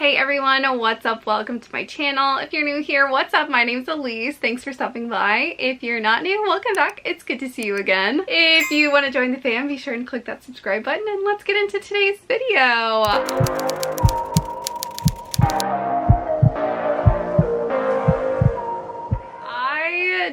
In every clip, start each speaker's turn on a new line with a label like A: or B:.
A: Hey everyone, what's up? Welcome to my channel. If you're new here, what's up? My name's Elise. Thanks for stopping by. If you're not new, welcome back. It's good to see you again. If you want to join the fam, be sure and click that subscribe button and let's get into today's video.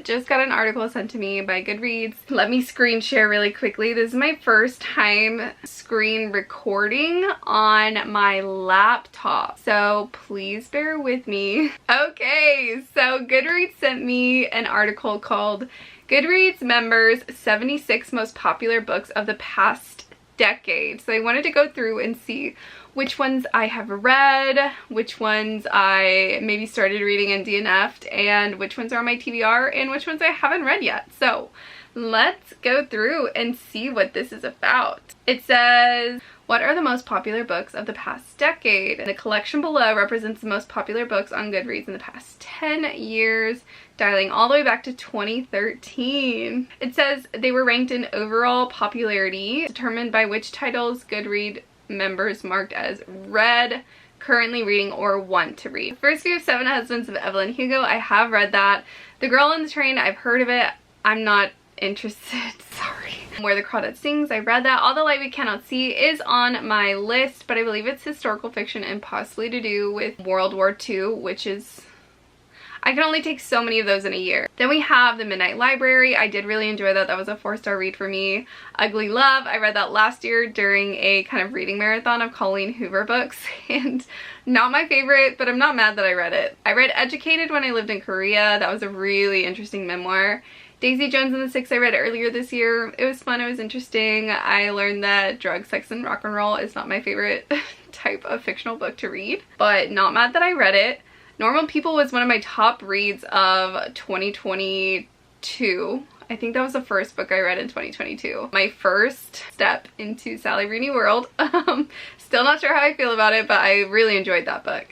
A: Just got an article sent to me by Goodreads. Let me screen share really quickly. This is my first time screen recording on my laptop, so please bear with me. Okay, so Goodreads sent me an article called Goodreads Members 76 Most Popular Books of the Past Decade. So I wanted to go through and see which ones I have read, which ones I maybe started reading and DNF'd, and which ones are on my TBR, and which ones I haven't read yet. So let's go through and see what this is about. It says, what are the most popular books of the past decade? The collection below represents the most popular books on Goodreads in the past 10 years, dialing all the way back to 2013. It says they were ranked in overall popularity, determined by which titles Goodreads members marked as read, currently reading, or want to read. First, we have Seven Husbands of Evelyn Hugo. I have read that. The Girl on the Train, I've heard of it. I'm not interested. Sorry. Where the Crawdad Sings, I read that. All the Light We Cannot See is on my list, but I believe it's historical fiction and possibly to do with World War II, which is... I can only take so many of those in a year. Then we have The Midnight Library. I did really enjoy that. That was a 4-star read for me. Ugly Love. I read that last year during a kind of reading marathon of Colleen Hoover books, and not my favorite, but I'm not mad that I read it. I read Educated when I lived in Korea. That was a really interesting memoir. Daisy Jones and the Six I read earlier this year. It was fun. It was interesting. I learned that drugs, sex, and rock and roll is not my favorite type of fictional book to read, but not mad that I read it. Normal People was one of my top reads of 2022. I think that was the first book I read in 2022. My first step into Sally Rooney world. Still not sure how I feel about it, but I really enjoyed that book.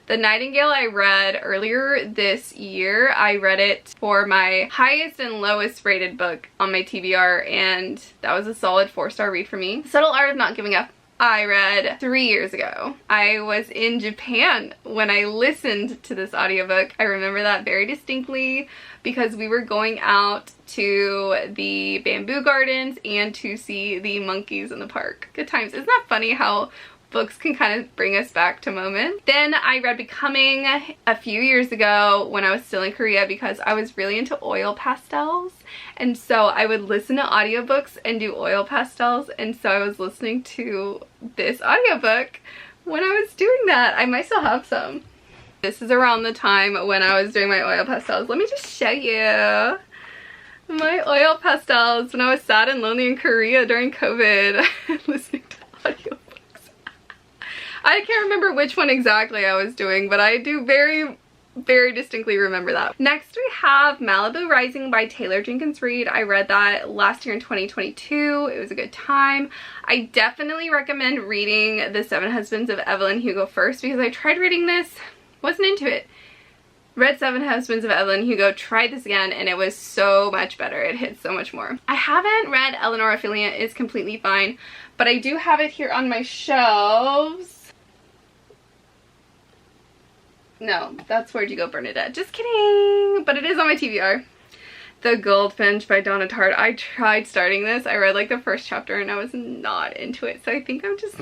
A: The Nightingale I read earlier this year. I read it for my highest and lowest rated book on my TBR, and that was a solid 4-star read for me. Subtle Art of Not Giving Up I read 3 years ago. I was in Japan when I listened to this audiobook. I remember that very distinctly because we were going out to the bamboo gardens and to see the monkeys in the park. Good times. Isn't that funny how books can kind of bring us back to moments? Then I read Becoming a few years ago when I was still in Korea because I was really into oil pastels, and so I would listen to audiobooks and do oil pastels, and so I was listening to this audiobook when I was doing that. I might still have some. This is around the time when I was doing my oil pastels. Let me just show you my oil pastels when I was sad and lonely in Korea during COVID listening to audiobooks. I can't remember which one exactly I was doing, but I do very distinctly remember that. Next we have Malibu Rising by Taylor Jenkins Reid. I read that last year in 2022. It was a good time. I definitely recommend reading The Seven Husbands of Evelyn Hugo first because I tried reading this, wasn't into it. Read Seven Husbands of Evelyn Hugo, tried this again, and it was so much better. It hit so much more. I haven't read Eleanor Ophelia Is Completely Fine, but I do have it here on my shelves. No, that's Where'd You Go, Bernadette. Just kidding! But it is on my TBR. The Goldfinch by Donna Tartt. I tried starting this. I read like the first chapter and I was not into it. So I think I'm just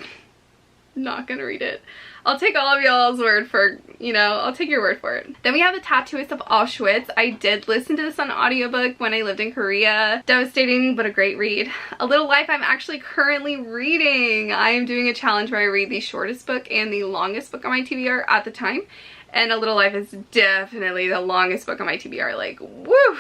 A: not gonna read it. I'll take all of y'all's word for, I'll take your word for it. Then we have The Tattooist of Auschwitz. I did listen to this on audiobook when I lived in Korea. Devastating, but a great read. A Little Life I'm actually currently reading. I am doing a challenge where I read the shortest book and the longest book on my TBR at the time. And A Little Life is definitely the longest book on my TBR. Like, woo!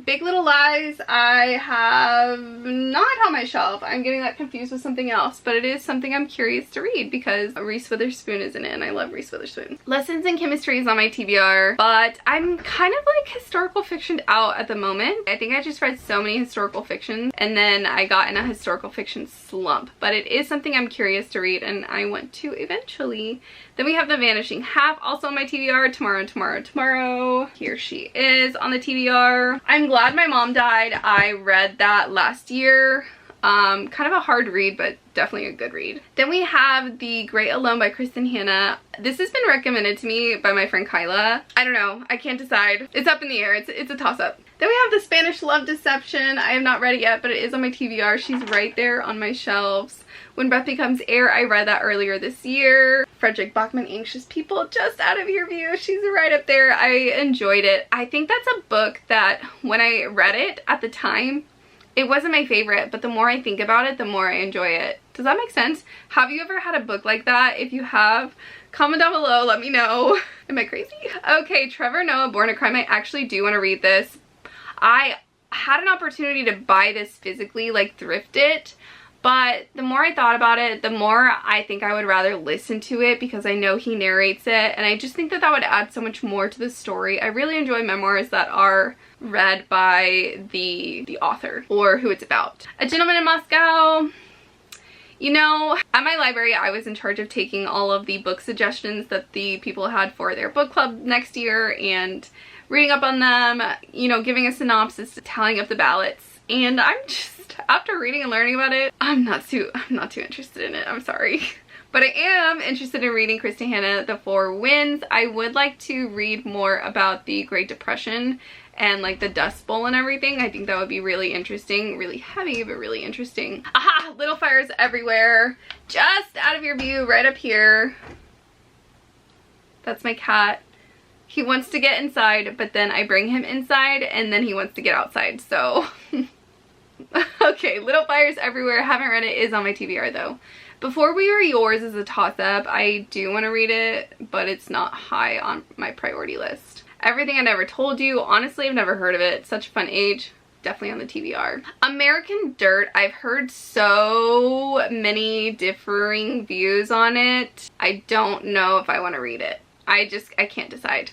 A: Big Little Lies I have not on my shelf. I'm getting that confused with something else, but it is something I'm curious to read because Reese Witherspoon is in it and I love Reese Witherspoon. Lessons in Chemistry is on my TBR, but I'm kind of like historical fiction out at the moment. I think I just read so many historical fictions and then I got in a historical fiction slump, but it is something I'm curious to read and I want to eventually. Then we have The Vanishing Half, also on my TBR, Tomorrow. Here she is on the TBR. I'm glad my mom died. I read that last year. Kind of a hard read, but definitely a good read. Then we have The Great Alone by Kristen Hanna. This has been recommended to me by my friend Kyla. I don't know, I can't decide. It's up in the air, it's a toss-up. Then we have The Spanish Love Deception. I have not read it yet, but it is on my TBR. She's right there on my shelves. When Breath Becomes Air, I read that earlier this year. Frederick Bachman, Anxious People, just out of your view. She's right up there. I enjoyed it. I think that's a book that when I read it at the time, it wasn't my favorite, but the more I think about it, the more I enjoy it. Does that make sense? Have you ever had a book like that? If you have, comment down below, let me know. Am I crazy? Okay, Trevor Noah, Born a Crime. I actually do want to read this. I had an opportunity to buy this physically, like thrift it, but the more I thought about it, the more I think I would rather listen to it because I know he narrates it, and I just think that that would add so much more to the story. I really enjoy memoirs that are read by the author or who it's about. A Gentleman in Moscow. You know, at my library, I was in charge of taking all of the book suggestions that the people had for their book club next year and reading up on them, you know, giving a synopsis, tallying up the ballots. And I'm just, after reading and learning about it, I'm not too interested in it. I'm sorry. But I am interested in reading Kristen Hanna, The Four Winds. I would like to read more about the Great Depression and like the Dust Bowl and everything. I think that would be really interesting. Really heavy, but really interesting. Aha! Little Fires Everywhere. Just out of your view, right up here. That's my cat. He wants to get inside, but then I bring him inside and then he wants to get outside, so. Okay, Little Fires Everywhere. Haven't read it. Is on my TBR though. Before We Were Yours is a toss-up. I do want to read it, but it's not high on my priority list. Everything I Never Told You. Honestly, I've never heard of it. Such a fun age. Definitely on the TBR. American Dirt. I've heard so many differing views on it. I don't know if I want to read it. I can't decide.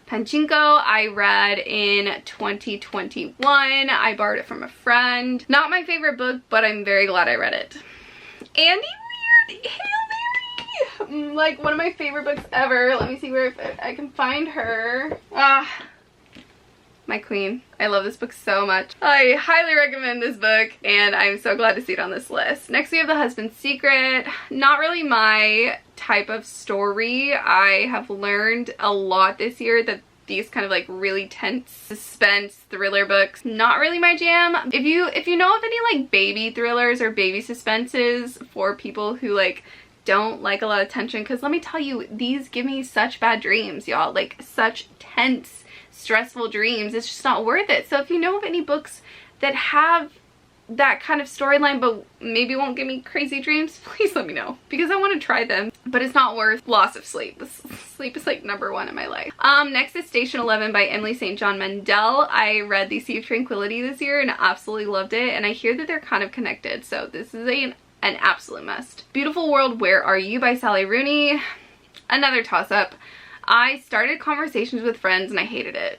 A: Pachinko, I read in 2021. I borrowed it from a friend. Not my favorite book, but I'm very glad I read it. Andy Weird, Hail Mary! Like one of my favorite books ever. Let me see where I can find her. My queen. I love this book so much. I highly recommend this book and I'm so glad to see it on this list. Next we have The Husband's Secret. Not really my type of story. I have learned a lot this year that these kind of like really tense suspense thriller books, not really my jam. If you know of any like baby thrillers or baby suspenses for people who like don't like a lot of tension, because let me tell you, these give me such bad dreams, y'all. Like such tense, stressful dreams. It's just not worth it. So if you know of any books that have that kind of storyline but maybe won't give me crazy dreams, please let me know because I want to try them, but it's not worth loss of sleep. Sleep is like #1 in my life. Next is Station 11 by Emily St. John Mandel. I read The Sea of Tranquility this year and absolutely loved it, and I hear that they're kind of connected, so this is an absolute must. Beautiful World, Where Are You by Sally Rooney. Another toss-up. I started Conversations with Friends and I hated it.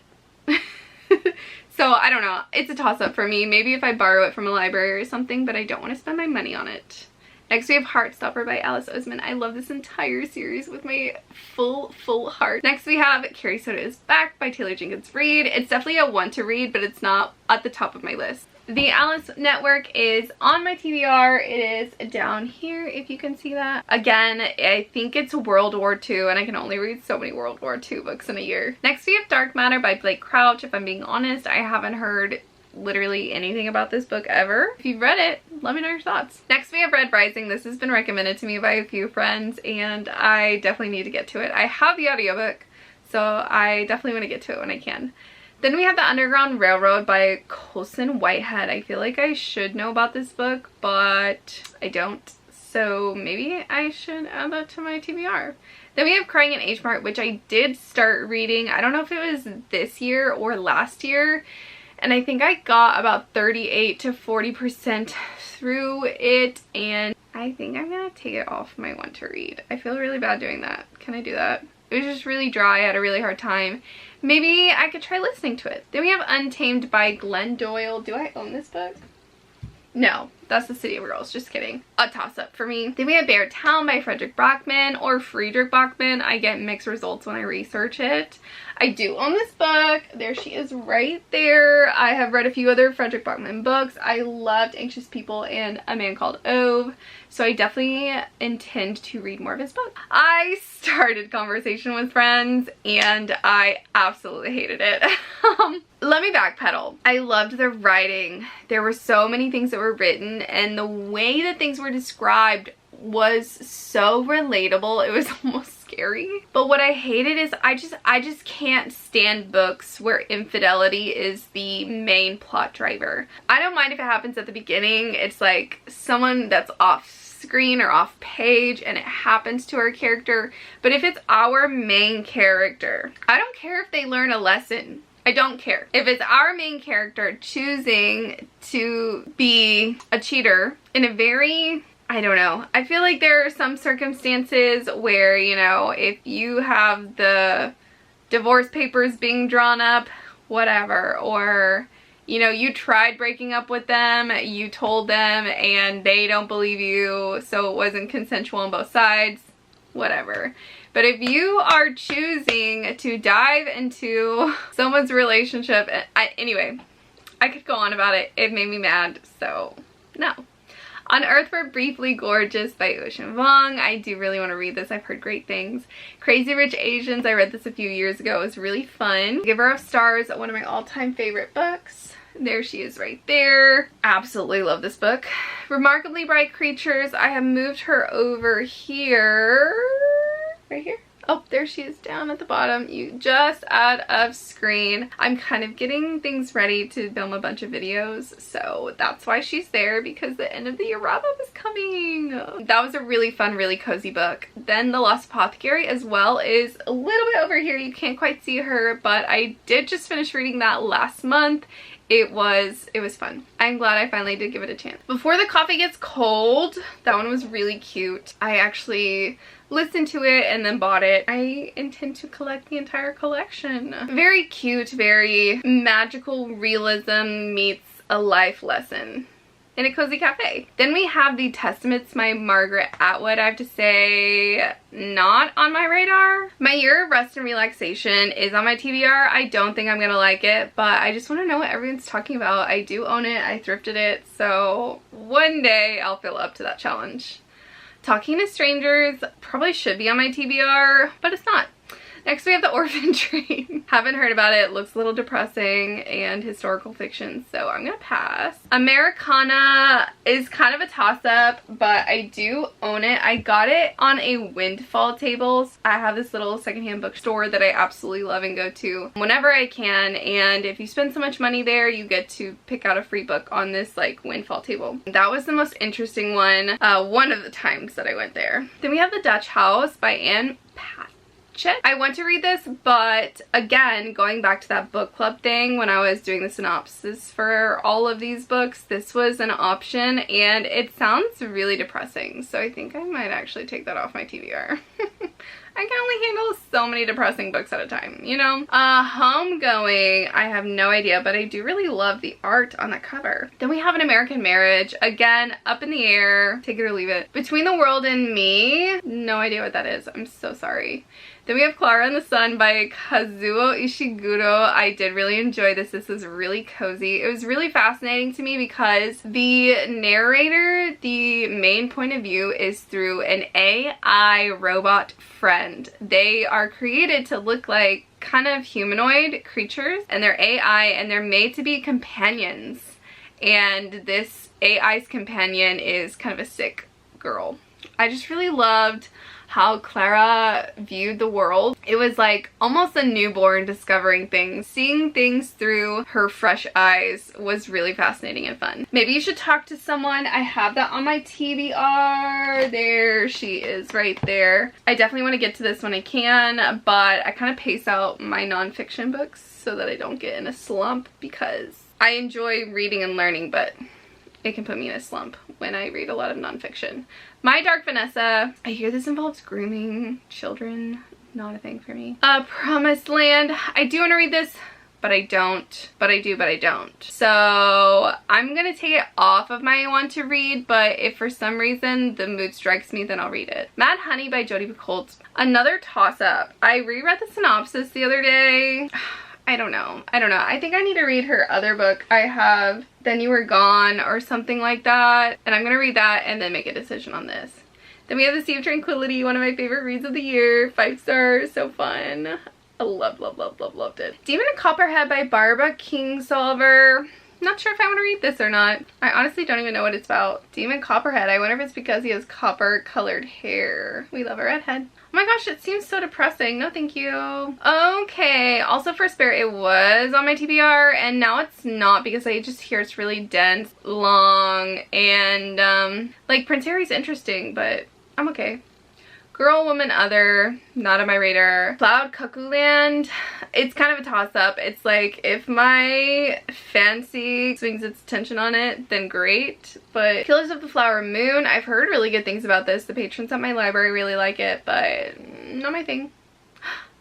A: So I don't know, it's a toss-up for me. Maybe if I borrow it from a library or something, but I don't want to spend my money on it. Next we have Heartstopper by Alice Oseman. I love this entire series with my full heart. Next we have Carrie Soda Is Back by Taylor Jenkins Reid. It's definitely a one to read, but it's not at the top of my list. The Alice Network is on my TBR. It is down here if you can see that. Again, I think it's World War II and I can only read so many World War II books in a year. Next we have Dark Matter by Blake Crouch. If I'm being honest, I haven't heard literally anything about this book ever. If you've read it, let me know your thoughts. Next we have Red Rising. This has been recommended to me by a few friends and I definitely need to get to it. I have the audiobook, so I definitely want to get to it when I can. Then we have The Underground Railroad by Colson Whitehead. I feel like I should know about this book, but I don't. So maybe I should add that to my TBR. Then we have Crying in H Mart, which I did start reading. I don't know if it was this year or last year. And I think I got about 38 to 40% through it. And I think I'm going to take it off my want to read. I feel really bad doing that. Can I do that? It was just really dry. I had a really hard time. Maybe I could try listening to it. Then we have Untamed by Glenn Doyle. Do I own this book? No. That's the City of Girls, just kidding. A toss-up for me. Then we have Bear Town by Frederick Bachman or Friedrich Bachman. I get mixed results when I research it. I do own this book. There she is right there. I have read a few other Frederick Bachman books. I loved Anxious People and A Man Called Ove. So I definitely intend to read more of his book. I started Conversation with Friends and I absolutely hated it. Let me backpedal. I loved the writing. There were so many things that were written and the way that things were described was so relatable. It was almost scary. But what I hated is I just can't stand books where infidelity is the main plot driver. I don't mind if it happens at the beginning. It's like someone that's off screen or off page and it happens to our character. But if it's our main character, I don't care if they learn a lesson. I don't care. If it's our main character choosing to be a cheater in a very, I don't know. I feel like there are some circumstances where, you know, if you have the divorce papers being drawn up, whatever, or, you know, you tried breaking up with them, you told them and they don't believe you, so it wasn't consensual on both sides, whatever. But if you are choosing to dive into someone's relationship, anyway, I could go on about it. It made me mad, so no. On Earth We're Briefly Gorgeous by Ocean Vuong. I do really want to read this. I've heard great things. Crazy Rich Asians. I read this a few years ago. It was really fun. Giver of Stars, one of my all-time favorite books. There she is right there. Absolutely love this book. Remarkably Bright Creatures. I have moved her over here. Right here. Oh, there she is down at the bottom. You just out of screen. I'm kind of getting things ready to film a bunch of videos, so that's why she's there, because the end of the year wrap-up is coming. That was a really fun, really cozy book. Then The Lost Apothecary as well is a little bit over here. You can't quite see her, but I did just finish reading that last month. It was fun. I'm glad I finally did give it a chance. Before the Coffee Gets Cold, that one was really cute. I actually listened to it and then bought it. I intend to collect the entire collection. Very cute, very magical realism meets a life lesson in a cozy cafe. Then we have The Testaments by Margaret Atwood. I have to say, not on my radar. My Year of Rest and Relaxation is on my TBR. I don't think I'm gonna like it, but I just want to know what everyone's talking about. I do own it. I thrifted it, so one day I'll feel up to that challenge. Talking to Strangers probably should be on my TBR, but it's not. Next we have The Orphan Train. Haven't heard about it. Looks a little depressing and historical fiction, so I'm gonna pass. Americana is kind of a toss-up, but I do own it. I got it on a Windfall Tables. I have this little secondhand bookstore that I absolutely love and go to whenever I can, and if you spend so much money there, you get to pick out a free book on this like Windfall Table. That was the most interesting one of the times that I went there. Then we have The Dutch House by Anne Patchett. I want to read this, but again, going back to that book club thing when I was doing the synopsis for all of these books, this was an option and it sounds really depressing, so I think I might actually take that off my TBR. I can only handle so many depressing books at a time, you know? Homegoing, I have no idea, but I do really love the art on the cover. Then we have An American Marriage. Again, up in the air, take it or leave it. Between the World and Me, no idea what that is. I'm so sorry. Then we have Clara and the Sun by Kazuo Ishiguro. I did really enjoy this. This was really cozy. It was really fascinating to me because the narrator, the main point of view is through an AI robot friend. They are created to look like kind of humanoid creatures, and they're AI and they're made to be companions. And this AI's companion is kind of a sick girl. I just really loved how Clara viewed the world. It was like almost a newborn discovering things. Seeing things through her fresh eyes was really fascinating and fun. Maybe you should talk to someone. I have that on my TBR. There she is right there. I definitely want to get to this when I can, but I kind of pace out my nonfiction books so that I don't get in a slump, because I enjoy reading and learning, but it can put me in a slump when I read a lot of nonfiction. My Dark Vanessa. I hear this involves grooming children. Not a thing for me. Promised Land. I do want to read this, but I don't, but I do, but I don't. So I'm gonna take it off of my want to read, but if for some reason the mood strikes me, then I'll read it. Mad Honey by Jodi Picoult. Another toss-up. I reread the synopsis the other day. I don't know. I think I need to read her other book. I have Then You Were Gone or something like that, and I'm gonna read that and then make a decision on this. Then we have The Sea of Tranquility, one of my favorite reads of the year. 5 stars, so fun. I loved it. Demon and Copperhead by Barbara Kingsolver. Not sure if I want to read this or not. I honestly don't even know what it's about. Demon Copperhead. I wonder if it's because he has copper colored hair. We love a redhead. Oh my gosh, it seems so depressing. No, thank you. Okay, also for Spirit, it was on my TBR, and now it's not because I just hear it's really dense, long, and like Prince Harry's interesting, but I'm okay. Girl, Woman, Other, not on my radar. Cloud Cuckoo Land, it's kind of a toss-up. It's like, if my fancy swings its attention on it, then great. But Killers of the Flower Moon, I've heard really good things about this. The patrons at my library really like it, but not my thing.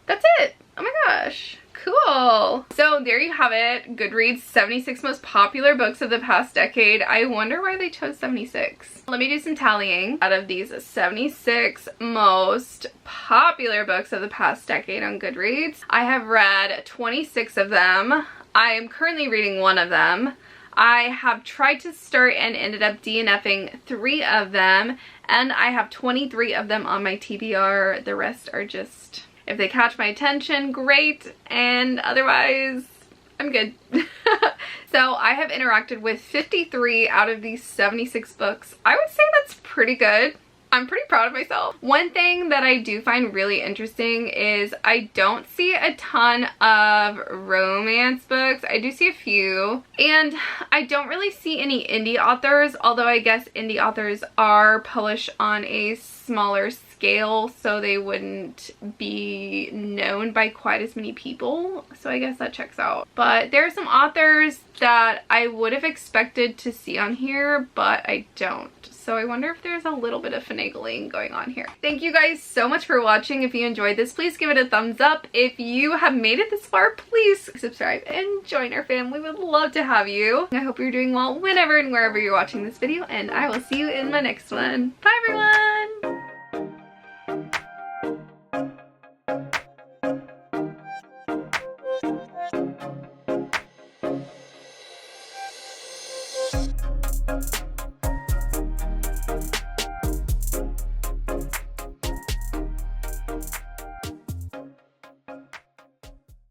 A: That's it. Oh my gosh. Cool. So there you have it. Goodreads 76 most popular books of the past decade. I wonder why they chose 76. Let me do some tallying. Out of these 76 most popular books of the past decade on Goodreads, I have read 26 of them. I am currently reading one of them. I have tried to start and ended up DNFing 3 of them, and I have 23 of them on my TBR. The rest are just, if they catch my attention, great, and otherwise, I'm good. So I have interacted with 53 out of these 76 books. I would say that's pretty good. I'm pretty proud of myself. One thing that I do find really interesting is I don't see a ton of romance books. I do see a few, and I don't really see any indie authors, although I guess indie authors are published on a smaller scale, so they wouldn't be known by quite as many people, so I guess that checks out. But there are some authors that I would have expected to see on here, but I don't. So I wonder if there's a little bit of finagling going on here. Thank you guys so much for watching. If you enjoyed this, please give it a thumbs up. If you have made it this far, please subscribe and join our family. We'd love to have you. I hope you're doing well whenever and wherever you're watching this video, and I will see you in my next one. Bye everyone!